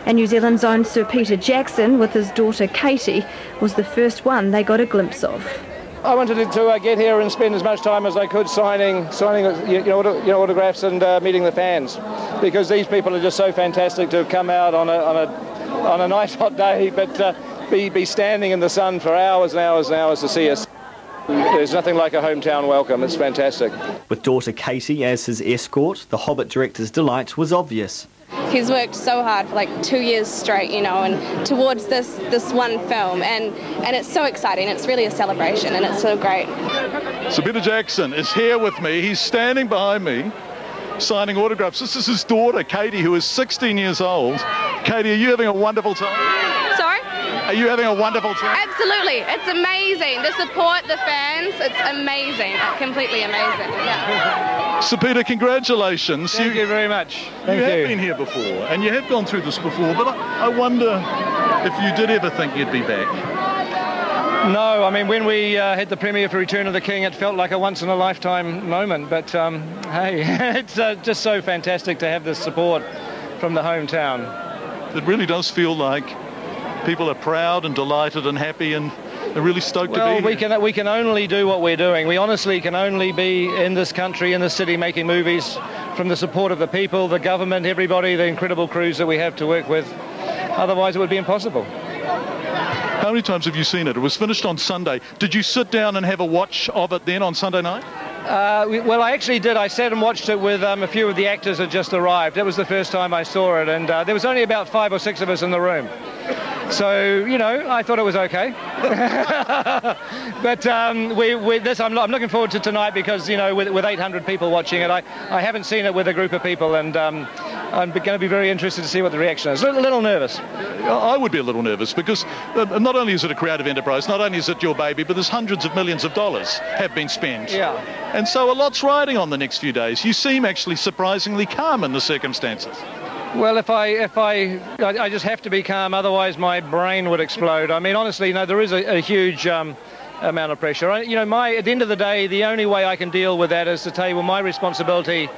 And New Zealand's own Sir Peter Jackson, with his daughter Katie, was the first one they got a glimpse of. I wanted to get here and spend as much time as I could signing autographs and meeting the fans, because these people are just so fantastic to have come out on a nice hot day, but be standing in the sun for hours and hours and hours to see us. There's nothing like a hometown welcome. It's fantastic. With daughter Katie as his escort, the Hobbit director's delight was obvious. He's worked so hard for like 2 years straight, you know, and towards this one film, and it's so exciting. It's really a celebration, and it's so great. So Peter Jackson is here with me. He's standing behind me, signing autographs. This is his daughter, Katie, who is 16 years old. Katie, are you having a wonderful time? Sorry? Are you having a wonderful time? Absolutely. It's amazing. The support, the fans, it's amazing. Completely amazing. Yeah. So Peter, congratulations. Thank you very much. You have been here before, and you have gone through this before, but I wonder if you did ever think you'd be back. No, I mean, when we had the premiere for Return of the King, it felt like a once-in-a-lifetime moment, but hey, it's just so fantastic to have this support from the hometown. It really does feel like people are proud and delighted and happy and they're really stoked to be here. We can only do what we're doing. We honestly can only be in this country, in this city, making movies from the support of the people, the government, everybody, the incredible crews that we have to work with. Otherwise, it would be impossible. How many times have you seen it? It was finished on Sunday. Did you sit down and have a watch of it then on Sunday night? Well, I actually did. I sat and watched it with a few of the actors that just arrived. That was the first time I saw it, and there was only about 5 or 6 of us in the room. So, you know, I thought it was okay. But I'm looking forward to tonight because, you know, with 800 people watching it, I haven't seen it with a group of people, and I'm going to be very interested to see what the reaction is. A little nervous. I would be a little nervous because not only is it a creative enterprise, not only is it your baby, but there's hundreds of millions of dollars have been spent. Yeah. And so a lot's riding on the next few days. You seem actually surprisingly calm in the circumstances. Well, I just have to be calm, otherwise my brain would explode. I mean, honestly, you know, there is a huge amount of pressure. At the end of the day, the only way I can deal with that is to tell you, well, my responsibility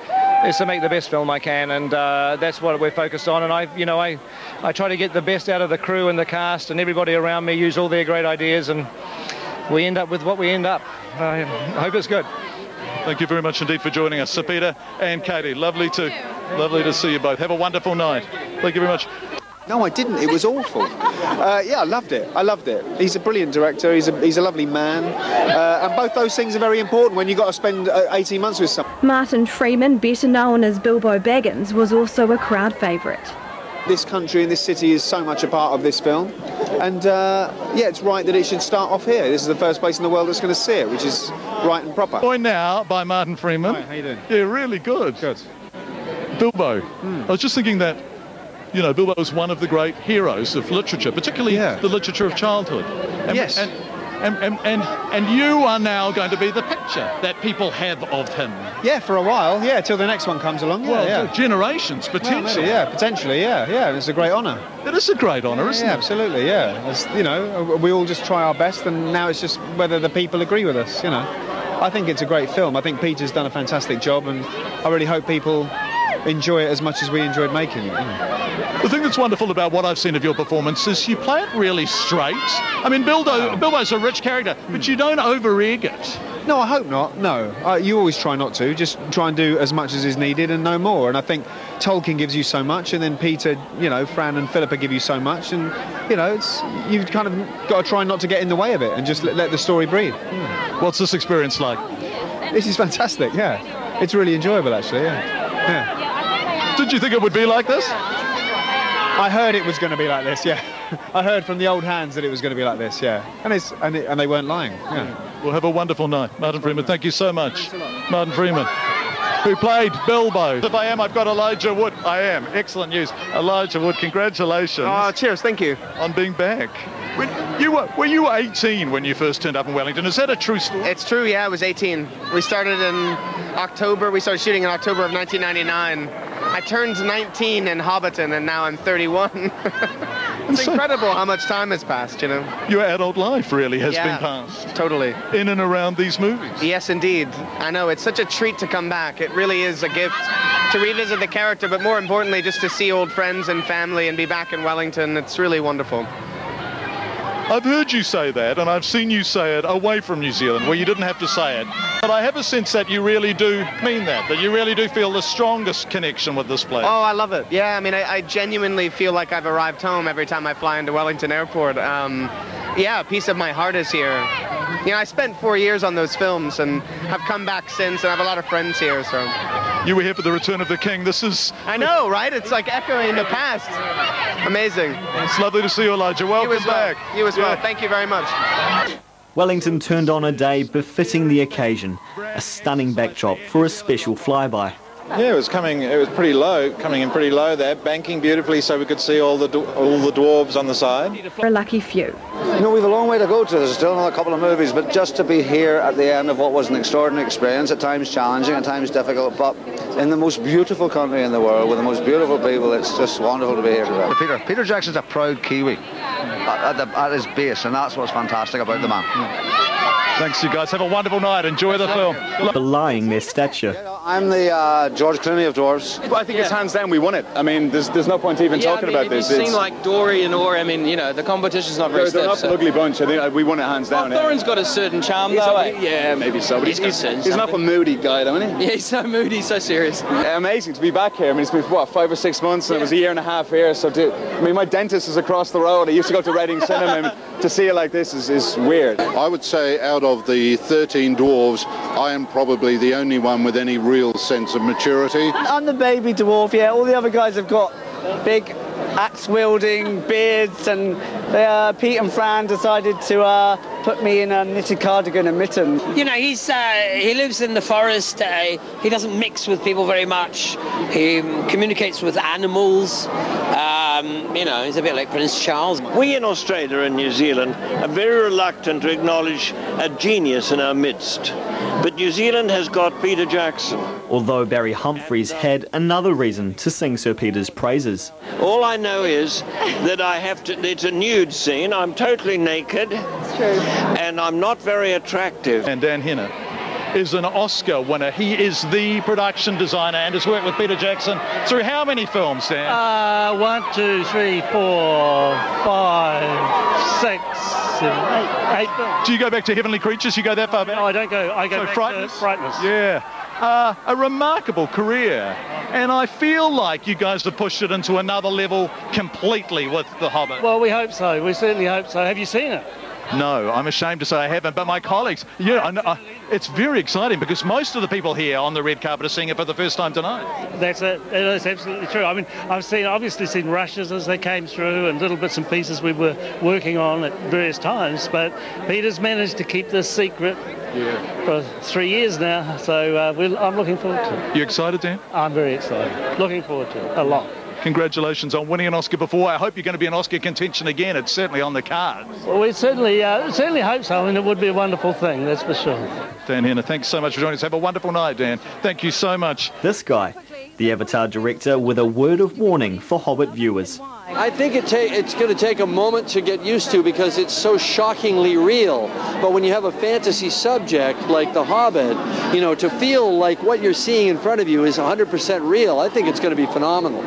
is to make the best film I can, and that's what we're focused on. And I try to get the best out of the crew and the cast and everybody around me, use all their great ideas, and we end up with what we end up. I hope it's good. Thank you very much indeed for joining us, Sir Peter and Katie. Lovely to see you both. Have a wonderful night. Thank you very much. No, I didn't. It was awful. Yeah, I loved it. I loved it. He's a brilliant director. He's a lovely man. And both those things are very important when you've got to spend 18 months with someone. Martin Freeman, better known as Bilbo Baggins, was also a crowd favourite. This country and this city is so much a part of this film. And, yeah, it's right that it should start off here. This is the first place in the world that's going to see it, which is right and proper. Joined now by Martin Freeman. Hi, how you doing? Yeah, really good. Good. Bilbo. I was just thinking that, you know, Bilbo is one of the great heroes of literature, particularly the literature of childhood. Yes. And you are now going to be the picture that people have of him. Yeah, for a while, yeah, till the next one comes along. Well, generations, potentially. Well, potentially, yeah. It's a great honour. It is a great honour, isn't it? Yeah, absolutely, yeah. It's, you know, we all just try our best, and now it's just whether the people agree with us, you know. I think it's a great film. I think Peter's done a fantastic job, and I really hope people enjoy it as much as we enjoyed making it. You know. The thing that's wonderful about what I've seen of your performance is you play it really straight. I mean, Bilbo's a rich character, but you don't over-egg it. No, I hope not, no. You always try not to, just try and do as much as is needed and no more. And I think Tolkien gives you so much, and then Peter, you know, Fran and Philippa give you so much, and, you know, you've kind of got to try not to get in the way of it and just let the story breathe. What's this experience like? This is fantastic, yeah. It's really enjoyable, actually, yeah. Did you think it would be like this? I heard it was going to be like this, yeah. I heard from the old hands that it was going to be like this, yeah. And they weren't lying, yeah. Well, have a wonderful night. Martin Freeman, thank you so much. Martin Freeman, who played Bilbo. If I am, I've got Elijah Wood. I am. Excellent news. Elijah Wood, congratulations. Oh, cheers, thank you. On being back. Were you 18 when you first turned up in Wellington? Is that a true story? It's true, yeah, I was 18. We started in October. We started shooting in October of 1999. I turned 19 in Hobbiton, and now I'm 31. It's incredible how much time has passed, you know. Your adult life really has been passed. Totally. In and around these movies. Yes, indeed. I know, it's such a treat to come back. It really is a gift to revisit the character, but more importantly, just to see old friends and family and be back in Wellington. It's really wonderful. I've heard you say that, and I've seen you say it away from New Zealand, where you didn't have to say it. But I have a sense that you really do mean that you really do feel the strongest connection with this place. Oh, I love it. Yeah, I mean, I genuinely feel like I've arrived home every time I fly into Wellington Airport. Yeah, a piece of my heart is here. You know, I spent 4 years on those films and have come back since, and I have a lot of friends here, so. You were here for the Return of the King. This is... I know, right? It's like echoing the past. Amazing. It's lovely to see you, Elijah. Welcome back. You as well. Thank you very much. Wellington turned on a day befitting the occasion, a stunning backdrop for a special flyby. Yeah, it was pretty low, coming in pretty low there, banking beautifully so we could see all the dwarves on the side. For a lucky few. You know, we've a long way to go to. There's still another couple of movies, but just to be here at the end of what was an extraordinary experience, at times challenging, at times difficult, but in the most beautiful country in the world, with the most beautiful people, it's just wonderful to be here today. Peter Jackson's a proud Kiwi at his base, and that's what's fantastic about the man. Thanks, you guys. Have a wonderful night. Enjoy the film. Belying their stature. I'm the George Clooney of dwarves. Well, I think it's hands down we won it. I mean, there's no point even talking about this. You've seen like Dory and Orr, I mean, you know, the competition's not very stiff. They're not an ugly bunch. I think we won it hands down. Thorin's got a certain charm, though. Yeah, maybe so. But he's an awful moody guy, don't he? Yeah, he's so moody, so serious. Amazing to be back here. I mean, it's been, what, 5 or 6 months, and it was a year and a half here. So, I mean, my dentist is across the road. I used to go to Reading Cinema, and to see it like this is weird. I would say out of the 13 dwarves, I am probably the only one with any real sense of maturity. I'm the baby dwarf, yeah. All the other guys have got big axe-wielding beards, and Pete and Fran decided to put me in a knitted cardigan and mitten. You know, he lives in the forest. He doesn't mix with people very much. He communicates with animals. You know, he's a bit like Prince Charles. We in Australia and New Zealand are very reluctant to acknowledge a genius in our midst. But New Zealand has got Peter Jackson. Although Barry Humphries had another reason to sing Sir Peter's praises. All I know is that it's a nude scene. I'm totally naked. It's true. And I'm not very attractive. And Dan Henner is an Oscar winner. He is the production designer and has worked with Peter Jackson through how many films, Dan? 1, 2, 3, 4, 5, 6, 7, 8 films. Do you go back to Heavenly Creatures? You go that far back? No, I don't go. I go back to Frighteners. Yeah. A remarkable career. And I feel like you guys have pushed it into another level completely with The Hobbit. Well, we hope so. We certainly hope so. Have you seen it? No, I'm ashamed to say I haven't, but my colleagues, it's very exciting because most of the people here on the red carpet are seeing it for the first time tonight. That's absolutely true. I mean, I've obviously seen rushes as they came through and little bits and pieces we were working on at various times, but Peter's managed to keep this secret for 3 years now, so I'm looking forward to it. You excited, Dan? I'm very excited. Looking forward to it a lot. Congratulations on winning an Oscar before. I hope you're going to be in Oscar contention again. It's certainly on the cards. Well, we certainly hope so. I mean, it would be a wonderful thing, that's for sure. Dan Henner, thanks so much for joining us. Have a wonderful night, Dan. Thank you so much. This guy, the Avatar director, with a word of warning for Hobbit viewers. I think it's going to take a moment to get used to because it's so shockingly real. But when you have a fantasy subject like The Hobbit, you know, to feel like what you're seeing in front of you is 100% real, I think it's going to be phenomenal.